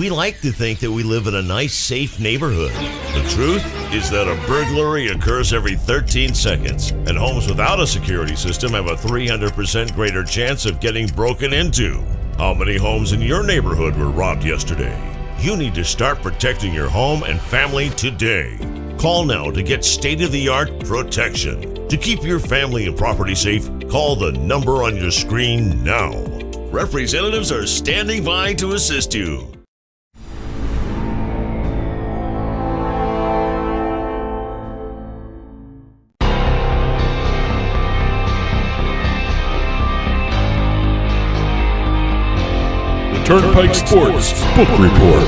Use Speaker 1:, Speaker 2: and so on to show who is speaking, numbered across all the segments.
Speaker 1: We like to think that we live in a nice, safe neighborhood. The truth is that a burglary occurs every 13 seconds, and homes without a security system have a 300% greater chance of getting broken into. How many homes in your neighborhood were robbed yesterday? You need to start protecting your home and family today. Call now to get state-of-the-art protection. To keep your family and property safe, call the number on your screen now. Representatives are standing by to assist you.
Speaker 2: Turnpike Sports Book Report.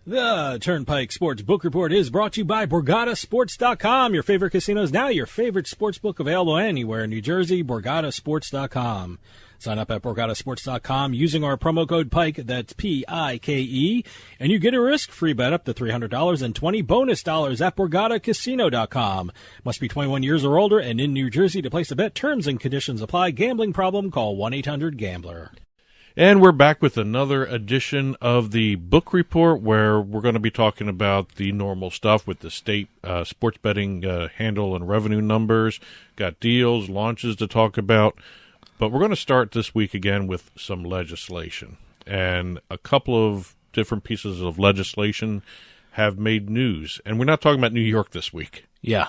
Speaker 3: The Turnpike Sports Book Report is brought to you by BorgataSports.com. Your favorite casinos now, your favorite sports book available anywhere in New Jersey, BorgataSports.com. Sign up at BorgataSports.com using our promo code PIKE, that's P-I-K-E, and you get a risk-free bet up to $300 and 20 bonus dollars at BorgataCasino.com. Must be 21 years or older and in New Jersey to place a bet. Terms and conditions apply. Gambling problem? Call 1-800-GAMBLER.
Speaker 2: And we're back with another edition of the book report where we're going to be talking about the normal stuff with the state sports betting handle and revenue numbers. Got deals, launches to talk about. But we're going to start this week again with some legislation. And a couple of different pieces of legislation have made news. And we're not talking about New York this week.
Speaker 3: Yeah.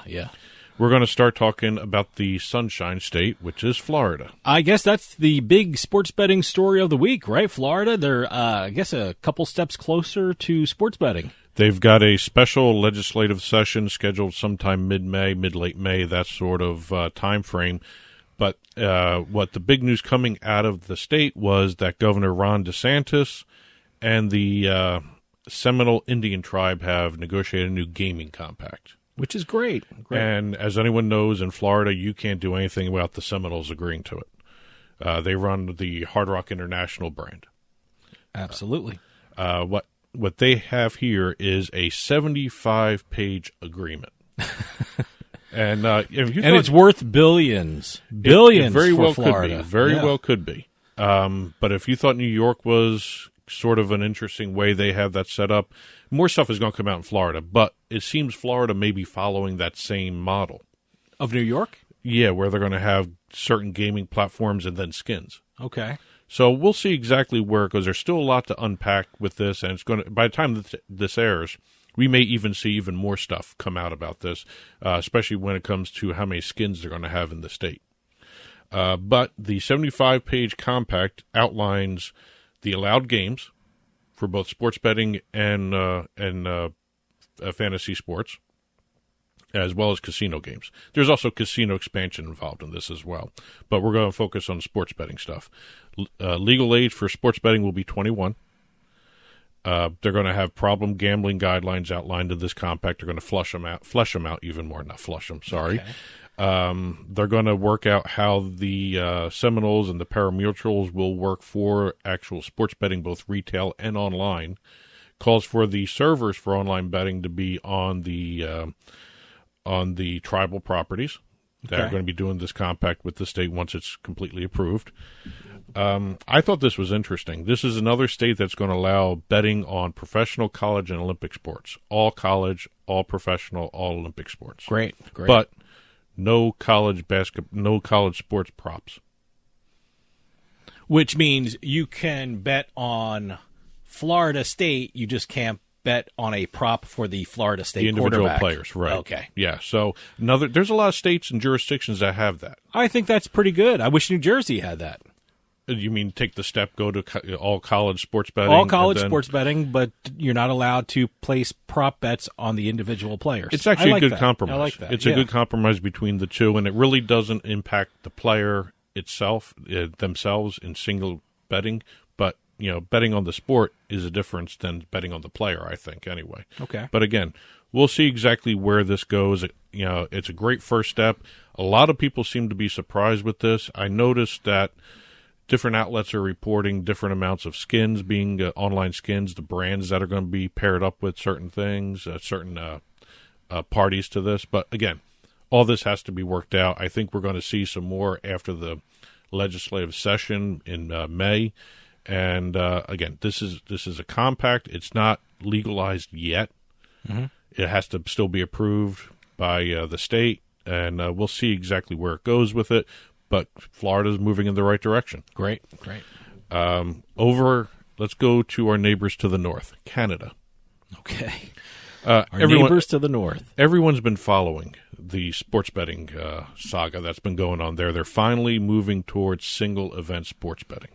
Speaker 2: We're going to start talking about the Sunshine State, which is Florida.
Speaker 3: I guess that's the big sports betting story of the week, right? Florida, they're, I guess, a couple steps closer to sports betting.
Speaker 2: They've got a special legislative session scheduled sometime mid-May, mid-late May, that sort of time frame. But what the big news coming out of the state was that Governor Ron DeSantis and the Seminole Indian tribe have negotiated a new gaming compact.
Speaker 3: Which is great.
Speaker 2: And as anyone knows, in Florida, you can't do anything without the Seminoles agreeing to it. They run the Hard Rock International brand.
Speaker 3: Absolutely.
Speaker 2: What they have here is a 75-page agreement. And
Speaker 3: it's worth billions. Billions
Speaker 2: very
Speaker 3: for
Speaker 2: well
Speaker 3: Florida.
Speaker 2: Could be. Very well could be. But if you thought New York was sort of an interesting way they have that set up, more stuff is going to come out in Florida. But it seems Florida may be following that same model.
Speaker 3: Of New York?
Speaker 2: Yeah, where they're going to have certain gaming platforms and then skins.
Speaker 3: Okay.
Speaker 2: So we'll see exactly where it goes. There's still a lot to unpack with this, and it's going to, by the time this airs, we may even see even more stuff come out about this, especially when it comes to how many skins they're going to have in the state. But the 75-page compact outlines the allowed games for both sports betting and fantasy sports, as well as casino games. There's also casino expansion involved in this as well. But we're going to focus on sports betting stuff. Legal age for sports betting will be 21. They're going to have problem gambling guidelines outlined in this compact. They're going to flesh them out even more. Not flush them, sorry. Okay. They're going to work out how the Seminoles and the pari-mutuels will work for actual sports betting, both retail and online. Calls for the servers for online betting to be on the tribal properties. They're going to be doing this compact with the state once it's completely approved. I thought this was interesting. This is another state that's going to allow betting on professional, college, and Olympic sports. All college, all professional, all Olympic sports.
Speaker 3: Great.
Speaker 2: But no college basketball, no college sports props.
Speaker 3: Which means you can bet on Florida State, you just can't bet on a prop for the Florida State
Speaker 2: the individual
Speaker 3: quarterback.
Speaker 2: Players, right?
Speaker 3: Okay.
Speaker 2: Yeah. So there's a lot of states and jurisdictions that have that.
Speaker 3: I think that's pretty good. I wish New Jersey had that.
Speaker 2: You mean take the step, go to all college sports betting?
Speaker 3: All college sports betting, but you're not allowed to place prop bets on the individual players.
Speaker 2: It's actually a good compromise.
Speaker 3: I like that.
Speaker 2: It's a good compromise between the two, and it really doesn't impact the player itself, themselves in single betting. But, betting on the sport is a difference than betting on the player, I think, anyway.
Speaker 3: Okay.
Speaker 2: But again, we'll see exactly where this goes. It's a great first step. A lot of people seem to be surprised with this. I noticed that different outlets are reporting different amounts of skins being online skins, the brands that are going to be paired up with certain things, certain parties to this. But again, all this has to be worked out. I think we're going to see some more after the legislative session in May. And again, this is a compact. It's not legalized yet. It has to still be approved by the state, and we'll see exactly where it goes with it. But Florida's moving in the right direction.
Speaker 3: Great.
Speaker 2: Let's go to our neighbors to the north, Canada.
Speaker 3: Okay. Our neighbors to the north.
Speaker 2: Everyone's been following the sports betting saga that's been going on there. They're finally moving towards single event sports betting.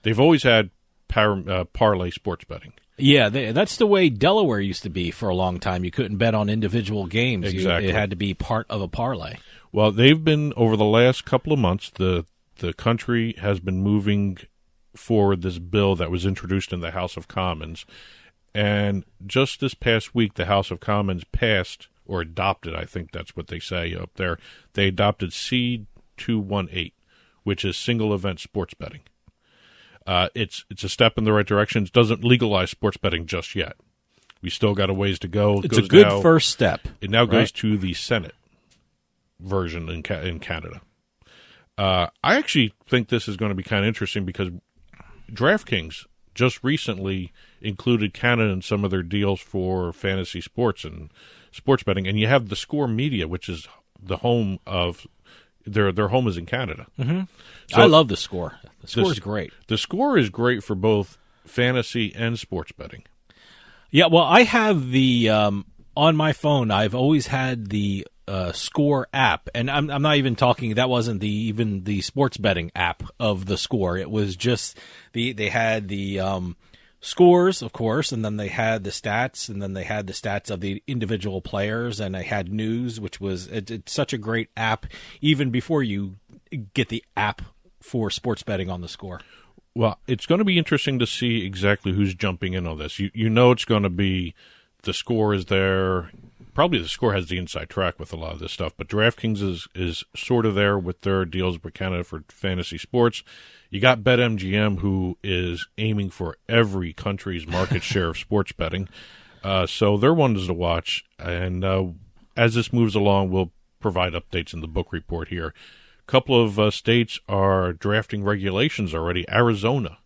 Speaker 2: They've always had parlay sports betting.
Speaker 3: Yeah, that's the way Delaware used to be for a long time. You couldn't bet on individual games.
Speaker 2: Exactly.
Speaker 3: It had to be part of a parlay.
Speaker 2: Well, they've been, over the last couple of months, the country has been moving forward this bill that was introduced in the House of Commons. And just this past week, the House of Commons passed, or adopted, I think that's what they say up there, they adopted C-218, which is single event sports betting. It's a step in the right direction. It doesn't legalize sports betting just yet. We still got a ways to go.
Speaker 3: It's a good first step.
Speaker 2: It now goes to the Senate version in Canada. I actually think this is going to be kind of interesting because DraftKings just recently included Canada in some of their deals for fantasy sports and sports betting. And you have the Score Media, which is the home of their home is in Canada.
Speaker 3: Mm-hmm.
Speaker 2: So
Speaker 3: I love the Score. The Score is great.
Speaker 2: The Score is great for both fantasy and sports betting.
Speaker 3: Yeah, well, I have the on my phone. I've always had the Score app, and I'm not even talking. That wasn't even the sports betting app of the Score. It was just they had the scores, of course, and then they had the stats, and then they had the stats of the individual players, and they had news, which was it's such a great app. Even before you get the app for sports betting on the Score.
Speaker 2: Well, it's going to be interesting to see exactly who's jumping in on this. You know it's going to be the Score is there. Probably the Score has the inside track with a lot of this stuff, but DraftKings is sort of there with their deals with Canada for fantasy sports. You got BetMGM, who is aiming for every country's market share of sports betting. So they're ones to watch. And as this moves along, we'll provide updates in the book report here. A couple of states are drafting regulations already. Arizona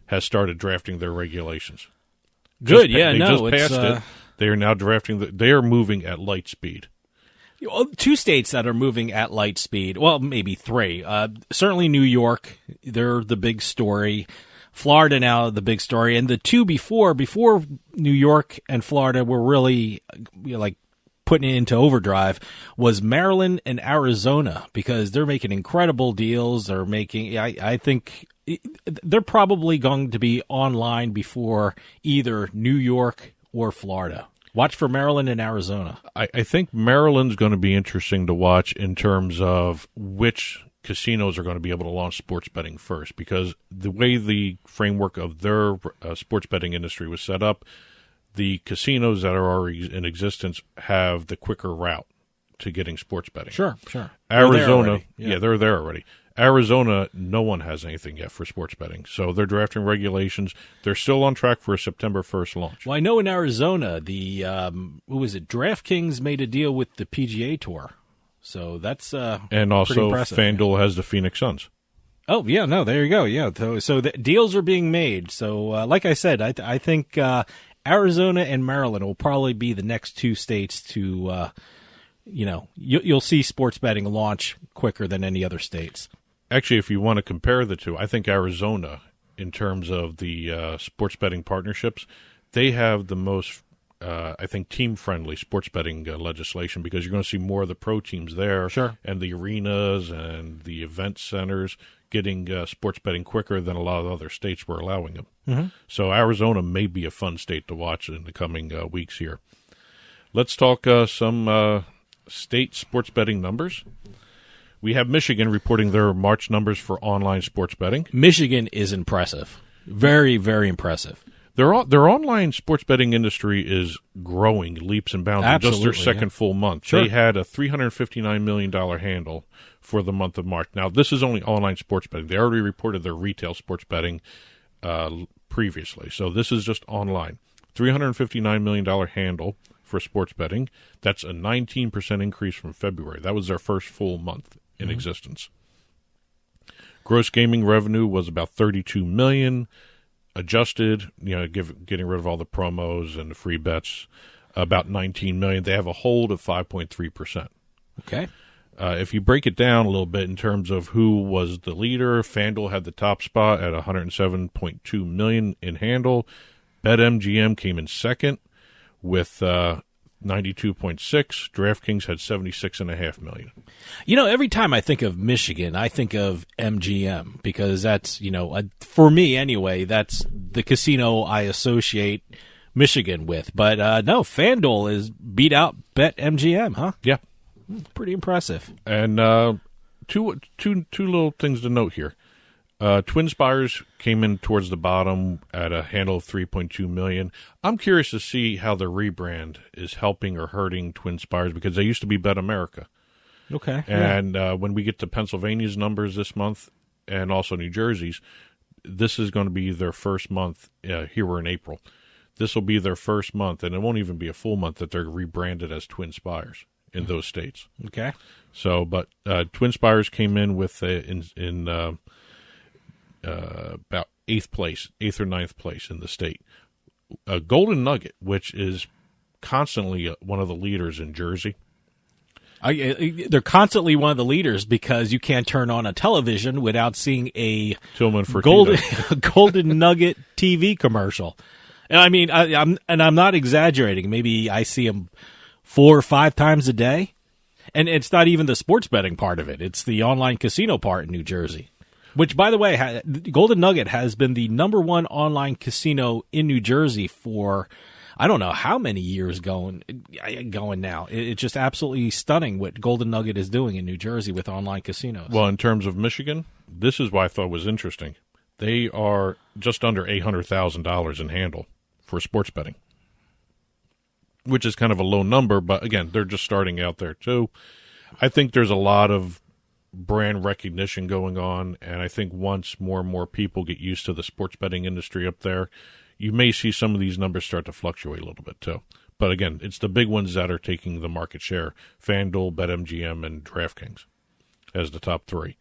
Speaker 2: has started drafting their regulations.
Speaker 3: Good,
Speaker 2: They just passed it. They are now drafting. They are moving at light speed.
Speaker 3: Two states that are moving at light speed. Well, maybe three. Certainly New York. They're the big story. Florida now the big story. And the two before New York and Florida were really like putting it into overdrive was Maryland and Arizona, because they're making incredible deals. They're making, I think they're probably going to be online before either New York or Florida. Watch for Maryland and Arizona.
Speaker 2: I think Maryland's going to be interesting to watch in terms of which casinos are going to be able to launch sports betting first, because the way the framework of their sports betting industry was set up, the casinos that are already in existence have the quicker route to getting sports betting.
Speaker 3: Sure.
Speaker 2: Arizona, they're there already. Arizona, no one has anything yet for sports betting, so they're drafting regulations. They're still on track for a September 1st launch.
Speaker 3: Well, I know in Arizona, the who was it? DraftKings made a deal with the PGA Tour, so that's
Speaker 2: and also FanDuel has the Phoenix Suns.
Speaker 3: Oh yeah, no, there you go. Yeah, so the deals are being made. So, like I said, I think Arizona and Maryland will probably be the next two states to, you'll see sports betting launch quicker than any other states.
Speaker 2: Actually, if you want to compare the two, I think Arizona, in terms of the sports betting partnerships, they have the most, team-friendly sports betting legislation, because you're going to see more of the pro teams there,
Speaker 3: sure,
Speaker 2: and the arenas and the event centers getting sports betting quicker than a lot of other states were allowing them.
Speaker 3: Mm-hmm.
Speaker 2: So Arizona may be a fun state to watch in the coming weeks here. Let's talk some state sports betting numbers. We have Michigan reporting their March numbers for online sports betting.
Speaker 3: Michigan is impressive. Very, very impressive.
Speaker 2: Their online sports betting industry is growing leaps and bounds.
Speaker 3: Absolutely,
Speaker 2: in just their second full month.
Speaker 3: Sure.
Speaker 2: They had a $359 million handle for the month of March. Now, this is only online sports betting. They already reported their retail sports betting previously. So this is just online. $359 million handle for sports betting. That's a 19% increase from February. That was their first full month in existence. Gross gaming revenue was about $32 million. Adjusted, getting rid of all the promos and the free bets, about $19 million. They have a hold of 5.3%.
Speaker 3: Okay.
Speaker 2: If you break it down a little bit in terms of who was the leader, FanDuel had the top spot at $107.2 million in handle. BetMGM came in second with 92.6. DraftKings had $76.5 million.
Speaker 3: Every time I think of Michigan, I think of MGM because that's, for me anyway, that's the casino I associate Michigan with. But no, FanDuel is beat out BetMGM, huh?
Speaker 2: Yeah.
Speaker 3: Pretty impressive.
Speaker 2: And two little things to note here. TwinSpires came in towards the bottom at a handle of $3.2 million. I'm curious to see how the rebrand is helping or hurting TwinSpires because they used to be Bet America.
Speaker 3: Okay.
Speaker 2: And when we get to Pennsylvania's numbers this month and also New Jersey's, this is going to be their first month. Here we're in April. This will be their first month, and it won't even be a full month that they're rebranded as TwinSpires in those states.
Speaker 3: Okay.
Speaker 2: So, but TwinSpires came in with about eighth or ninth place in the state. Golden Nugget, which is constantly one of the leaders in Jersey.
Speaker 3: They're constantly one of the leaders because you can't turn on a television without seeing a
Speaker 2: Tillman Fertitta
Speaker 3: Golden Nugget TV commercial. And I mean, I'm not exaggerating. Maybe I see them 4 or 5 times a day. And it's not even the sports betting part of it. It's the online casino part in New Jersey, which, by the way, Golden Nugget has been the #1 online casino in New Jersey for I don't know how many years going now. It's just absolutely stunning what Golden Nugget is doing in New Jersey with online casinos.
Speaker 2: Well, in terms of Michigan, this is what I thought was interesting. They are just under $800,000 in handle for sports betting, which is kind of a low number, but again, they're just starting out there too. I think there's a lot of brand recognition going on, and I think once more and more people get used to the sports betting industry up there, you may see some of these numbers start to fluctuate a little bit too. But again, it's the big ones that are taking the market share: FanDuel, BetMGM, and DraftKings as the top 3.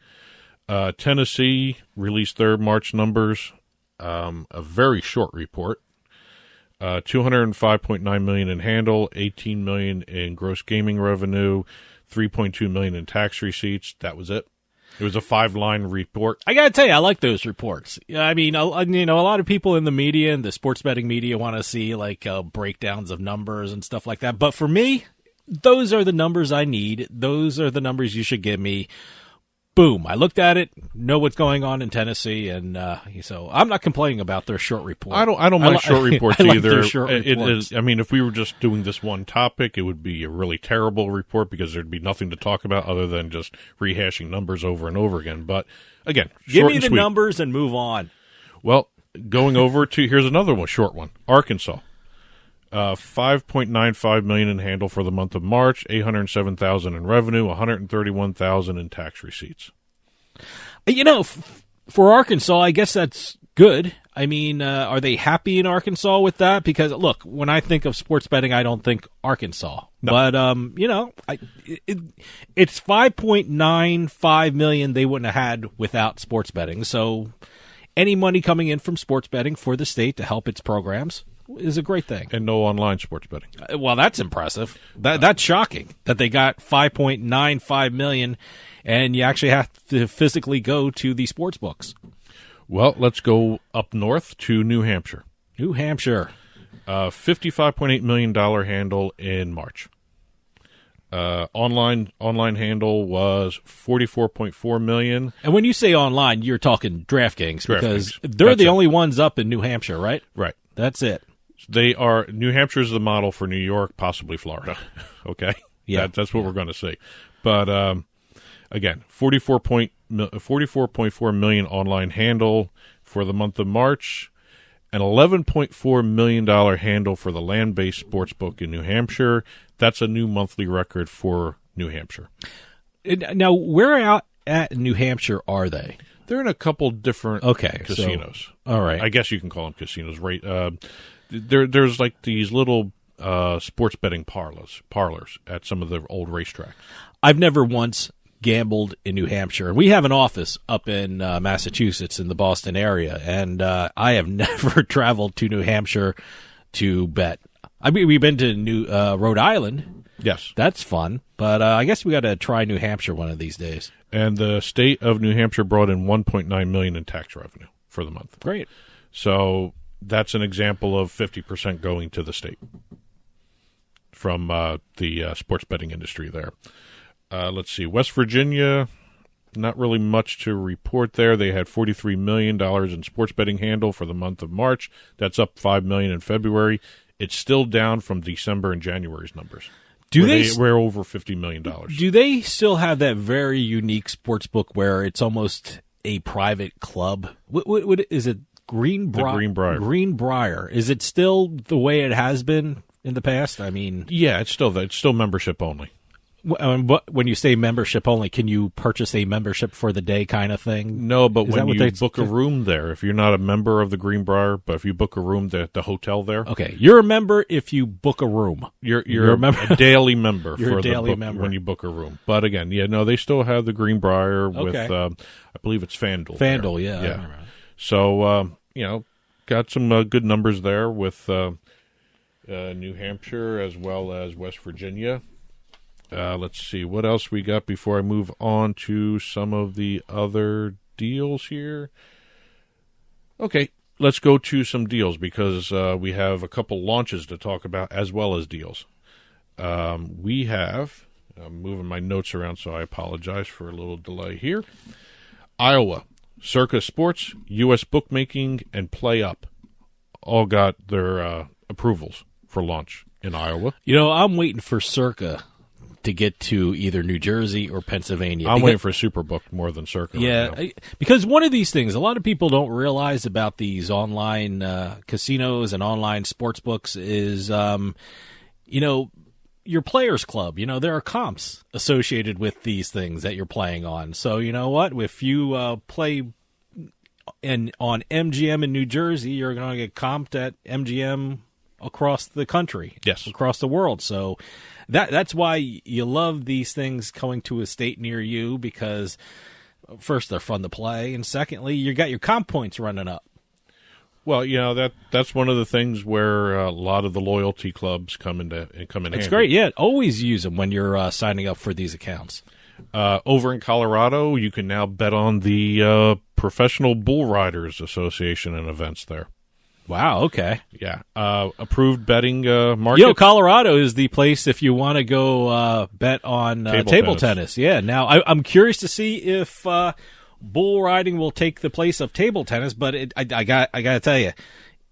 Speaker 2: Tennessee released their March numbers, a very short report. $205.9 million in handle, $18 million in gross gaming revenue, $3.2 million in tax receipts. That was it. It was a 5-line report.
Speaker 3: I got to tell you, I like those reports. I mean, a lot of people in the media and the sports betting media want to see like breakdowns of numbers and stuff like that. But for me, those are the numbers I need. Those are the numbers you should give me. Boom. I looked at it, know what's going on in Tennessee, and so I'm not complaining about their short report.
Speaker 2: I don't mind short reports
Speaker 3: like
Speaker 2: either.
Speaker 3: their short reports.
Speaker 2: I mean, if we were just doing this one topic, it would be a really terrible report because there'd be nothing to talk about other than just rehashing numbers over and over again. But again,
Speaker 3: give me
Speaker 2: and
Speaker 3: the
Speaker 2: sweet.
Speaker 3: numbers and move on.
Speaker 2: Well, going over to here's another one, short one. Arkansas. $5.95 million in handle for the month of March, $807,000 in revenue, $131,000 in tax receipts.
Speaker 3: For Arkansas, I guess that's good. I mean, are they happy in Arkansas with that? Because look, when I think of sports betting, I don't think Arkansas.
Speaker 2: No.
Speaker 3: But it's $5.95 million they wouldn't have had without sports betting. So, any money coming in from sports betting for the state to help its programs is a great thing.
Speaker 2: And no online sports betting.
Speaker 3: Well, that's impressive. That's shocking that they got $5.95 million, and you actually have to physically go to the sports books.
Speaker 2: Well, let's go up north to New Hampshire.
Speaker 3: New Hampshire.
Speaker 2: $55.8 million handle in March. Online handle was $44.4 million.
Speaker 3: And when you say online, you're talking DraftKings because they're
Speaker 2: That's
Speaker 3: the
Speaker 2: it.
Speaker 3: only ones up in New Hampshire, right?
Speaker 2: Right.
Speaker 3: That's it.
Speaker 2: They are. New Hampshire is the model for New York, possibly Florida. Okay,
Speaker 3: Yeah,
Speaker 2: that's what we're going to see. But again, $44.4 million online handle for the month of March, an $11.4 million handle for the land-based sportsbook in New Hampshire. That's a new monthly record for New Hampshire.
Speaker 3: Now, where out at New Hampshire are they?
Speaker 2: They're in a couple different casinos.
Speaker 3: So, all right.
Speaker 2: I guess you can call them casinos, right? There's like these little sports betting parlors at some of the old racetracks.
Speaker 3: I've never once gambled in New Hampshire. And we have an office up in Massachusetts in the Boston area, and I have never traveled to New Hampshire to bet. I mean, we've been to Rhode Island.
Speaker 2: Yes.
Speaker 3: That's fun, but I guess we got to try New Hampshire one of these days.
Speaker 2: And the state of New Hampshire brought in $1.9 million in tax revenue for the month.
Speaker 3: Great.
Speaker 2: So that's an example of 50% going to the state from the sports betting industry there. Let's see. West Virginia, not really much to report there. They had $43 million in sports betting handle for the month of March. That's up $5 million in February. It's still down from December and January's numbers. We're over $50 million.
Speaker 3: Do they still have that very unique sports book where it's almost a private club? What is it? Greenbrier. Greenbrier. Is it still the way it has been in the past? I mean,
Speaker 2: yeah, it's still membership only.
Speaker 3: When you say membership only, can you purchase a membership for the day kind of thing?
Speaker 2: No, but when you book a room there, if you're not a member of the Greenbrier, but if you book a room at the hotel there.
Speaker 3: Okay, you're a member if you book a room.
Speaker 2: You're a daily member
Speaker 3: you're a daily member
Speaker 2: when you book a room. But again, they still have the Greenbrier with, I believe it's FanDuel.
Speaker 3: FanDuel, yeah.
Speaker 2: So, got some good numbers there with New Hampshire as well as West Virginia. Let's see what else we got before I move on to some of the other deals here. Okay, let's go to some deals because we have a couple launches to talk about as well as deals. We have, I'm moving my notes around, so I apologize for a little delay here. Iowa, Circa Sports, U.S. Bookmaking, and Play Up all got their approvals for launch in Iowa.
Speaker 3: I'm waiting for Circa to get to either New Jersey or Pennsylvania.
Speaker 2: I'm waiting for Superbook more than Circa.
Speaker 3: Yeah,
Speaker 2: right
Speaker 3: because one of these things, a lot of people don't realize about these online casinos and online sports books is, your Players Club. There are comps associated with these things that you're playing on. So you know what? If you play on MGM in New Jersey, you're going to get comped at MGM across the country,
Speaker 2: yes,
Speaker 3: across the world. So that's why you love these things coming to a state near you, because first they're fun to play, and secondly you got your comp points running up.
Speaker 2: Well, that's one of the things where a lot of the loyalty clubs come in handy.
Speaker 3: It's great, yeah. Always use them when you're signing up for these accounts.
Speaker 2: Over in Colorado, you can now bet on the Professional Bull Riders Association and events there.
Speaker 3: Wow, okay.
Speaker 2: Yeah. Approved betting market.
Speaker 3: Colorado is the place if you want to go bet on table tennis. Yeah. Now, I'm curious to see if bull riding will take the place of table tennis, but I got to tell you,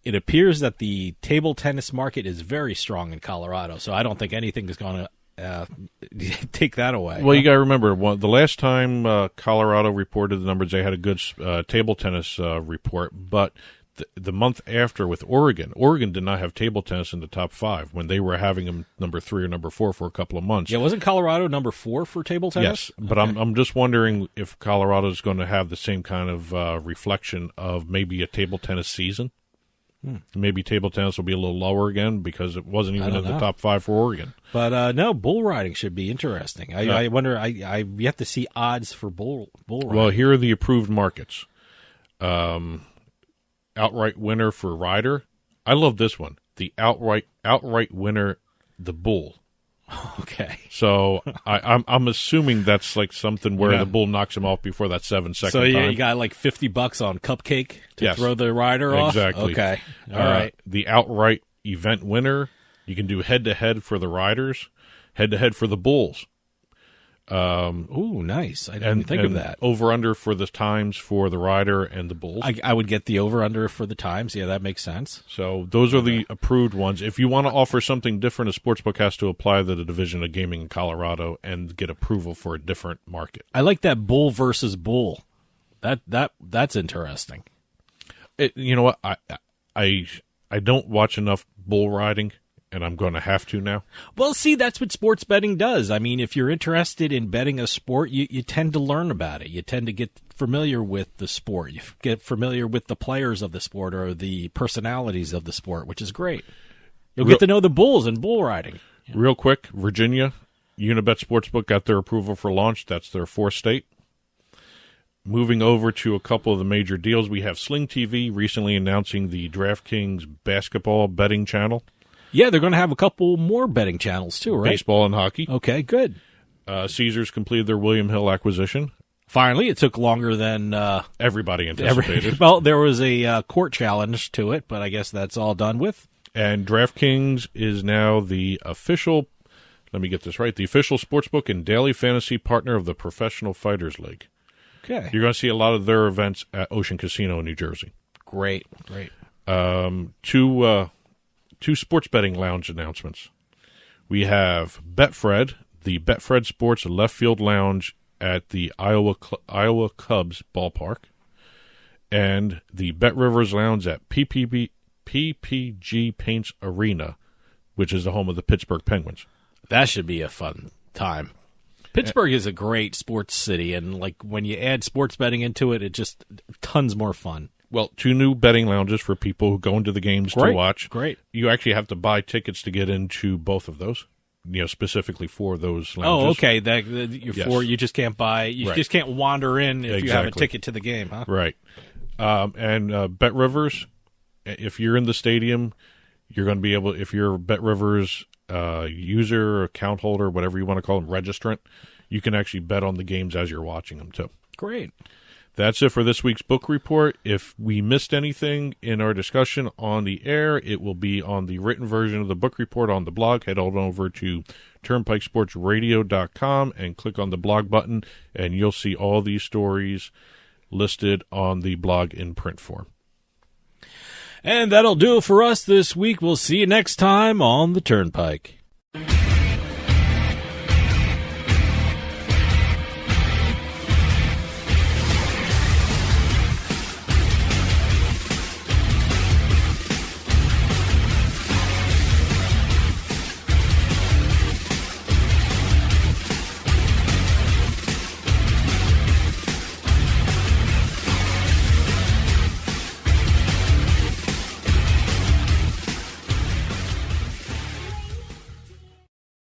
Speaker 3: it appears that the table tennis market is very strong in Colorado, so I don't think anything is going to take that away.
Speaker 2: Well, you got to remember, the last time Colorado reported the numbers, they had a good table tennis report, but the month after with Oregon did not have table tennis in the top 5 when they were having them number 3 or number 4 for a couple of months.
Speaker 3: Yeah, wasn't Colorado number 4 for table tennis?
Speaker 2: Yes, but okay. I'm just wondering if Colorado is going to have the same kind of reflection of maybe a table tennis season. Maybe table tennis will be a little lower again because it wasn't even in the top 5 for Oregon.
Speaker 3: But no, bull riding should be interesting. I wonder. I've yet to see odds for bull riding.
Speaker 2: Well, here are the approved markets. Outright winner for rider. I love this one. The outright winner, the bull.
Speaker 3: Okay.
Speaker 2: So I'm assuming that's like something where the bull knocks him off before that 7-second
Speaker 3: time.
Speaker 2: So
Speaker 3: you got like $50 on Cupcake to throw the rider off?
Speaker 2: Exactly.
Speaker 3: Okay. All right.
Speaker 2: The outright event winner, you can do head-to-head for the riders, head-to-head for the bulls.
Speaker 3: Ooh, nice. I didn't think of that.
Speaker 2: Over-under for the times for the rider and the bulls.
Speaker 3: I would get the over-under for the times. Yeah, that makes sense.
Speaker 2: So those are the approved ones. If you want to offer something different, a sportsbook has to apply to the Division of Gaming in Colorado and get approval for a different market.
Speaker 3: I like that bull versus bull. That's interesting.
Speaker 2: You know what? I don't watch enough bull riding. And I'm going to have to now.
Speaker 3: Well, see, that's what sports betting does. I mean, if you're interested in betting a sport, you tend to learn about it. You tend to get familiar with the sport. You get familiar with the players of the sport or the personalities of the sport, which is great. You'll get to know the bulls and bull riding.
Speaker 2: Real quick, Virginia, Unibet Sportsbook got their approval for launch. That's their fourth state. Moving over to a couple of the major deals, we have Sling TV recently announcing the DraftKings basketball betting channel.
Speaker 3: Yeah, they're going to have a couple more betting channels too, right?
Speaker 2: Baseball and hockey.
Speaker 3: Okay, good.
Speaker 2: Caesars completed their William Hill acquisition.
Speaker 3: Finally, it took longer than
Speaker 2: everybody anticipated.
Speaker 3: Well, there was a court challenge to it, but I guess that's all done with.
Speaker 2: And DraftKings is now the official, let me get this right, the official sportsbook and daily fantasy partner of the Professional Fighters League.
Speaker 3: Okay.
Speaker 2: You're going to see a lot of their events at Ocean Casino in New Jersey.
Speaker 3: Great.
Speaker 2: Two sports betting lounge announcements. We have Betfred, the Betfred Sports Left Field Lounge at the Iowa Cubs ballpark, and the Bet Rivers Lounge at PPG Paints Arena, which is the home of the Pittsburgh Penguins.
Speaker 3: That should be a fun time. Pittsburgh is a great sports city, and like when you add sports betting into it, it just tons more fun.
Speaker 2: Well, 2 new betting lounges for people who go into the games to watch.
Speaker 3: Great.
Speaker 2: You actually have to buy tickets to get into both of those, specifically for those lounges.
Speaker 3: Oh, okay. You just can't buy. You just can't wander in if you have a ticket to the game, huh?
Speaker 2: Right. And Bet Rivers, if you're in the stadium, you're going to be able, if you're a Bet Rivers user, account holder, whatever you want to call them, registrant, you can actually bet on the games as you're watching them, too.
Speaker 3: Great.
Speaker 2: That's it for this week's book report. If we missed anything in our discussion on the air, it will be on the written version of the book report on the blog. Head on over to turnpikesportsradio.com and click on the blog button, and you'll see all these stories listed on the blog in print form.
Speaker 3: And that'll do it for us this week. We'll see you next time on the Turnpike.